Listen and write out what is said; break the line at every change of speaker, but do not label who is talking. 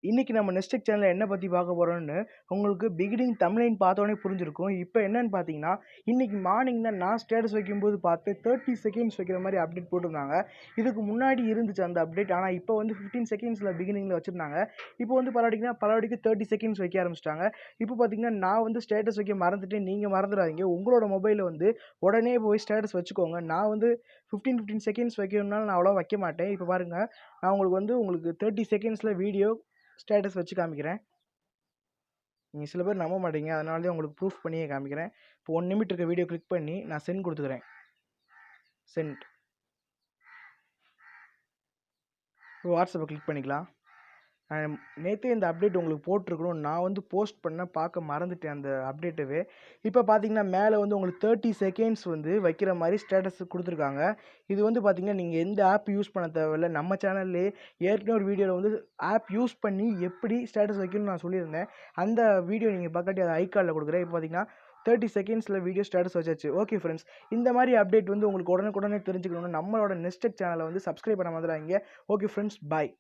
இன்னைக்கு நம்ம நெஸ்டெக் சேனல்ல என்ன பத்தி பார்க்க போறோம்னு உங்களுக்கு பிகினிங் தம்ப்நெயில் பார்த்தோனே புரிஞ்சிருக்கும். இப்போ என்னன்னு பார்த்தீங்கன்னா, இன்னைக்கு மார்னிங் தான் நான் ஸ்டேட்டஸ் வைக்கும்போது பார்த்து 30 செகண்ட்ஸ் வைக்கிற மாரி அப்டேட் போட்டிருந்தாங்க. இதுக்கு முன்னாடி இருந்துச்சு அந்த அப்டேட். ஆனா இப்போ வந்து 15 செகண்ட்ஸ்ல பிகினிங்ல வச்சிருந்தாங்க. இப்போ வந்து பலவாடிக்கு 30 செகண்ட்ஸ் வைக்க ஆரம்பிச்சிட்டாங்க. இப்போ பார்த்தீங்கன்னா, நான் வந்து ஸ்டேட்டஸ் வைக்க மறந்துட்டேன். நீங்க மறந்துடாதீங்க. உங்களோட மொபைல்ல வந்து உடனே போய் ஸ்டேட்டஸ் வச்சுக்கோங்க. நான் வந்து 15 செகண்ட்ஸ் வைக்கணும்னால நான் அவ்வளவா வைக்க மாட்டேன். இப்போ பாருங்க, நான் உங்களுக்கு 30 செகண்ட்ஸ்ல வீடியோ ஸ்டேட்டஸ் வச்சு காமிக்கிறேன். நீங்க சில பேர் நம்ப மாட்டீங்க. அதனால தான் உங்களுக்கு ப்ரூஃப் பண்ணியே காமிக்கிறேன். இப்போ 1 நிமிட் இருக்க வீடியோ கிளிக் பண்ணி நான் சென்ட் குடுத்துக்கிறேன். சென்ட். வாட்ஸ்அப்ப கிளிக் பண்ணிக்கலாம். நேத்தே இந்த அப்டேட் உங்களுக்கு போட்டுருக்கணும். நான் வந்து போஸ்ட் பண்ண பார்க்க மறந்துட்டேன் அந்த அப்டேட்டவே. இப்போ பார்த்தீங்கன்னா, மேல வந்து உங்களுக்கு 30 செகண்ட்ஸ் வந்து வைக்கிற மாரி ஸ்டேட்டஸ் குடுத்துருக்காங்க. இது வந்து பார்த்தீங்கன்னா, நீங்க எந்த ஆப் யூஸ் பண்ண தேவையில்ல. நம்ம சேனல்லேயே ஏற்கனவே ஒரு வீடியோல வந்து ஆப் யூஸ் பண்ணி எப்படி ஸ்டேட்டஸ் வைக்கணும்னு நான் சொல்லியிருந்தேன். அந்த வீடியோ நீங்க பார்க்காட்டி அது ஐகான்ல குடுக்குறேன். இப்போ பார்த்தீங்கன்னா, 30 செகண்ட்ஸ்ல வீடியோ ஸ்டேட்டஸ் வச்சாச்சு. Okay friends. இந்த மாரி அப்டேட் வந்து உங்களுக்கு உடனுக்குடனே தெரிஞ்சுக்கணும்னா நம்மளோட நெஸ்டெக் சேனல வந்து சப்ஸ்கிரைப் பண்ண மறந்துடாதீங்க. Okay friends. பாய்.